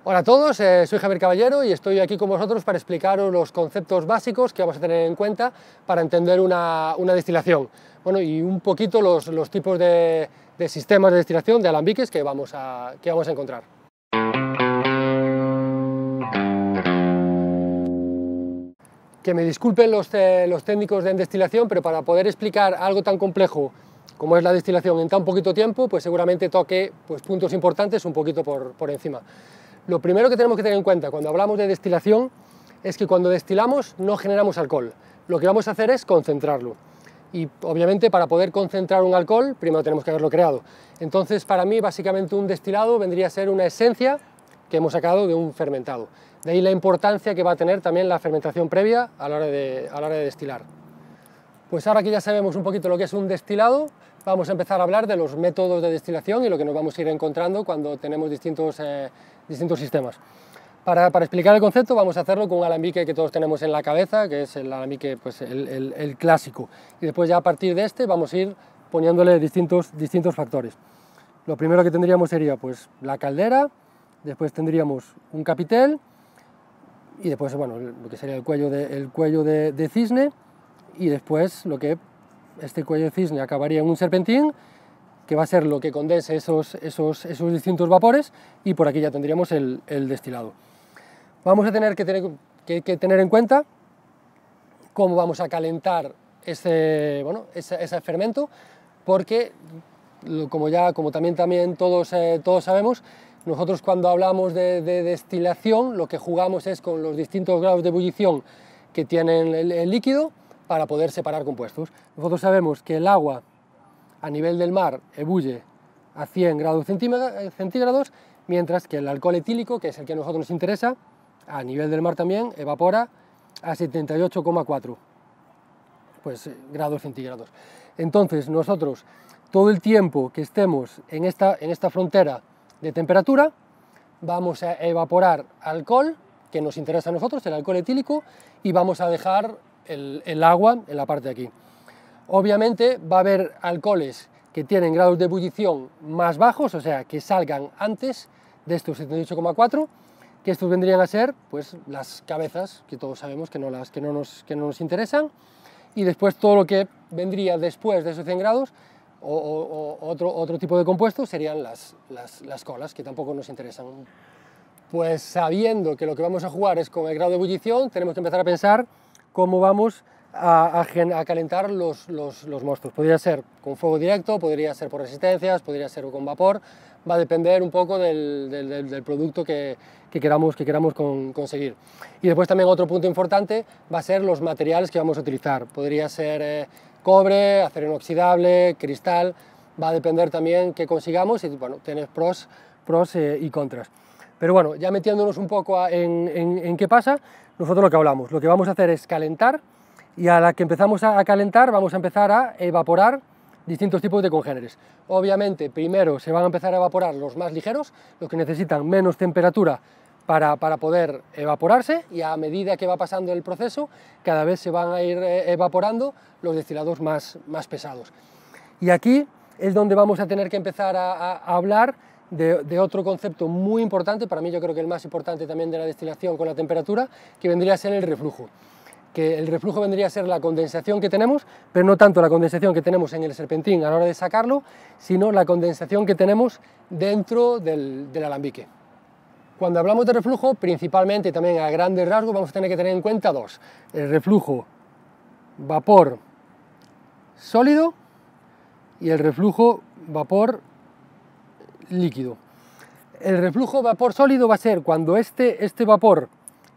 Hola a todos, soy Javier Caballero y estoy aquí con vosotros para explicaros los conceptos básicos que vamos a tener en cuenta para entender una destilación. Bueno, y un poquito los tipos de sistemas de destilación, de alambiques que vamos a encontrar. Que me disculpen los técnicos de destilación, pero para poder explicar algo tan complejo como es la destilación en tan poquito tiempo, pues seguramente toque puntos importantes un poquito por encima. Lo primero que tenemos que tener en cuenta cuando hablamos de destilación es que cuando destilamos no generamos alcohol. Lo que vamos a hacer es concentrarlo. Y obviamente para poder concentrar un alcohol, primero tenemos que haberlo creado. Entonces para mí básicamente un destilado vendría a ser una esencia que hemos sacado de un fermentado. De ahí la importancia que va a tener también la fermentación previa a la hora de destilar. Pues ahora que ya sabemos un poquito lo que es un destilado, vamos a empezar a hablar de los métodos de destilación y lo que nos vamos a ir encontrando cuando tenemos distintos sistemas. Para explicar el concepto vamos a hacerlo con un alambique que todos tenemos en la cabeza, que es el alambique el clásico. Y después ya a partir de este vamos a ir poniéndole distintos factores. Lo primero que tendríamos sería pues la caldera, después tendríamos un capitel y después bueno, lo que sería el cuello de cisne, y después este cuello de cisne acabaría en un serpentín, que va a ser lo que condense esos distintos vapores, y por aquí ya tendríamos el destilado. Vamos a tener que tener en cuenta cómo vamos a calentar ese fermento, porque como también todos sabemos, nosotros cuando hablamos de destilación lo que jugamos es con los distintos grados de ebullición que tienen el líquido para poder separar compuestos. Nosotros sabemos que el agua a nivel del mar ebulle a 100 grados centígrados, mientras que el alcohol etílico, que es el que a nosotros nos interesa, a nivel del mar también evapora a 78,4 grados centígrados. Entonces nosotros, todo el tiempo que estemos en esta frontera de temperatura, vamos a evaporar alcohol, que nos interesa a nosotros, el alcohol etílico, y vamos a dejar el agua en la parte de aquí. Obviamente va a haber alcoholes que tienen grados de ebullición más bajos, o sea, que salgan antes de estos 78,4, que estos vendrían a ser pues las cabezas, que todos sabemos que no nos interesan, y después todo lo que vendría después de esos 100 grados, o otro tipo de compuestos, serían las colas, que tampoco nos interesan. Pues sabiendo que lo que vamos a jugar es con el grado de ebullición, tenemos que empezar a pensar cómo vamos a calentar los mostos. Podría ser con fuego directo, podría ser por resistencias, podría ser con vapor, va a depender un poco del producto que queramos conseguir. Y después también otro punto importante va a ser los materiales que vamos a utilizar. Podría ser cobre, acero inoxidable, cristal, va a depender también qué consigamos y bueno, tener pros y contras. Pero bueno, ya metiéndonos un poco en qué pasa, nosotros lo que hablamos, lo que vamos a hacer es calentar, y a la que empezamos a calentar vamos a empezar a evaporar distintos tipos de congéneres. Obviamente primero se van a empezar a evaporar los más ligeros, los que necesitan menos temperatura para poder evaporarse, y a medida que va pasando el proceso cada vez se van a ir evaporando los destilados más pesados. Y aquí es donde vamos a tener que empezar a hablar de otro concepto muy importante, para mí yo creo que el más importante también de la destilación con la temperatura, que vendría a ser el reflujo. Que el reflujo vendría a ser la condensación que tenemos, pero no tanto la condensación que tenemos en el serpentín a la hora de sacarlo, sino la condensación que tenemos dentro del alambique. Cuando hablamos de reflujo, principalmente también a grandes rasgos, vamos a tener que tener en cuenta dos: el reflujo vapor sólido y el reflujo vapor líquido. El reflujo vapor sólido va a ser cuando este vapor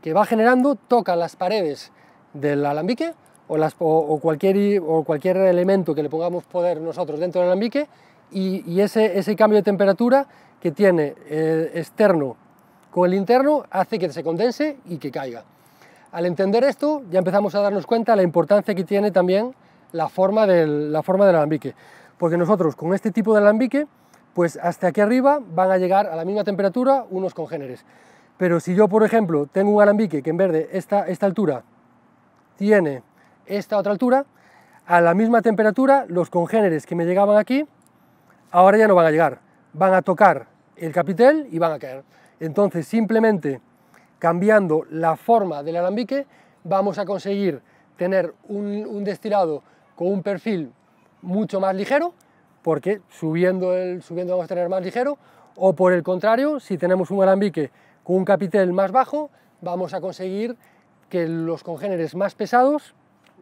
que va generando toca las paredes del alambique o cualquier elemento que le pongamos poder nosotros dentro del alambique, y ese cambio de temperatura que tiene externo con el interno hace que se condense y que caiga. Al entender esto ya empezamos a darnos cuenta de la importancia que tiene también la forma del alambique, porque nosotros con este tipo de alambique pues hasta aquí arriba van a llegar a la misma temperatura unos congéneres. Pero si yo, por ejemplo, tengo un alambique que en vez de esta altura tiene esta otra altura, a la misma temperatura los congéneres que me llegaban aquí ahora ya no van a llegar, van a tocar el capitel y van a caer. Entonces, simplemente cambiando la forma del alambique, vamos a conseguir tener un destilado con un perfil mucho más ligero, porque subiendo vamos a tener más ligero, o por el contrario, si tenemos un alambique con un capitel más bajo, vamos a conseguir que los congéneres más pesados,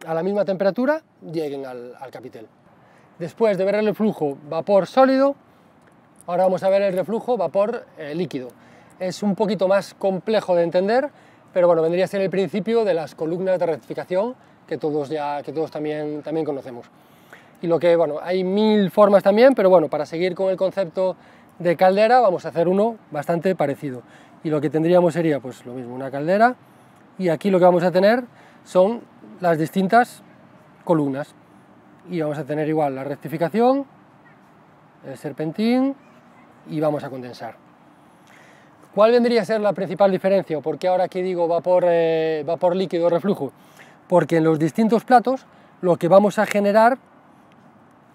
a la misma temperatura, lleguen al capitel. Después de ver el reflujo vapor sólido, ahora vamos a ver el reflujo vapor líquido. Es un poquito más complejo de entender, pero bueno, vendría a ser el principio de las columnas de rectificación que todos también conocemos. Y lo que, bueno, hay 1000 formas también, pero bueno, para seguir con el concepto de caldera vamos a hacer uno bastante parecido. Y lo que tendríamos sería pues lo mismo, una caldera, y aquí lo que vamos a tener son las distintas columnas. Y vamos a tener igual la rectificación, el serpentín, y vamos a condensar. ¿Cuál vendría a ser la principal diferencia? ¿Por qué ahora aquí digo vapor líquido reflujo? Porque en los distintos platos lo que vamos a generar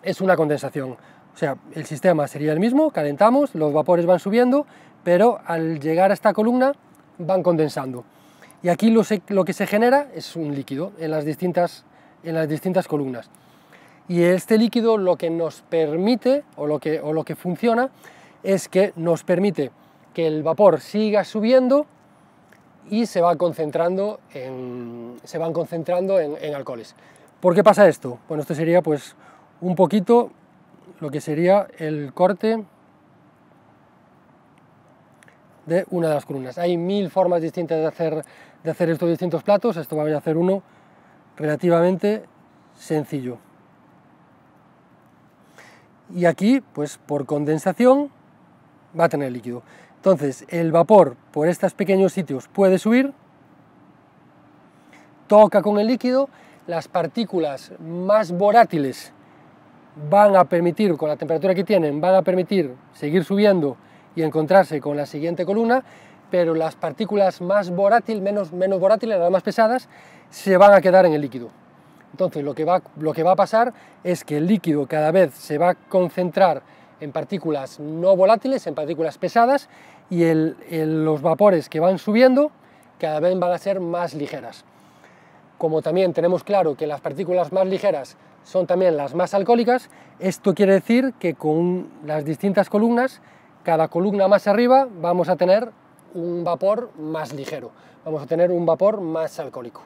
es una condensación. O sea, el sistema sería el mismo, calentamos, los vapores van subiendo, pero al llegar a esta columna van condensando. Y aquí lo que se genera es un líquido en las distintas columnas. Y este líquido lo que nos permite, o lo que funciona, es que nos permite que el vapor siga subiendo y se van concentrando en alcoholes. ¿Por qué pasa esto? Bueno, esto sería pues un poquito lo que sería el corte de una de las columnas. Hay 1000 formas distintas de hacer estos distintos platos, esto voy a hacer uno relativamente sencillo. Y aquí, pues por condensación, va a tener líquido. Entonces, el vapor por estos pequeños sitios puede subir, toca con el líquido, las partículas más volátiles van a permitir, con la temperatura que tienen, van a permitir seguir subiendo y encontrarse con la siguiente columna, pero las partículas más volátiles, menos volátiles, las más pesadas, se van a quedar en el líquido. Entonces lo que va a pasar es que el líquido cada vez se va a concentrar en partículas no volátiles, en partículas pesadas, y los vapores que van subiendo cada vez van a ser más ligeras. Como también tenemos claro que las partículas más ligeras son también las más alcohólicas, esto quiere decir que con las distintas columnas, cada columna más arriba vamos a tener un vapor más ligero, vamos a tener un vapor más alcohólico.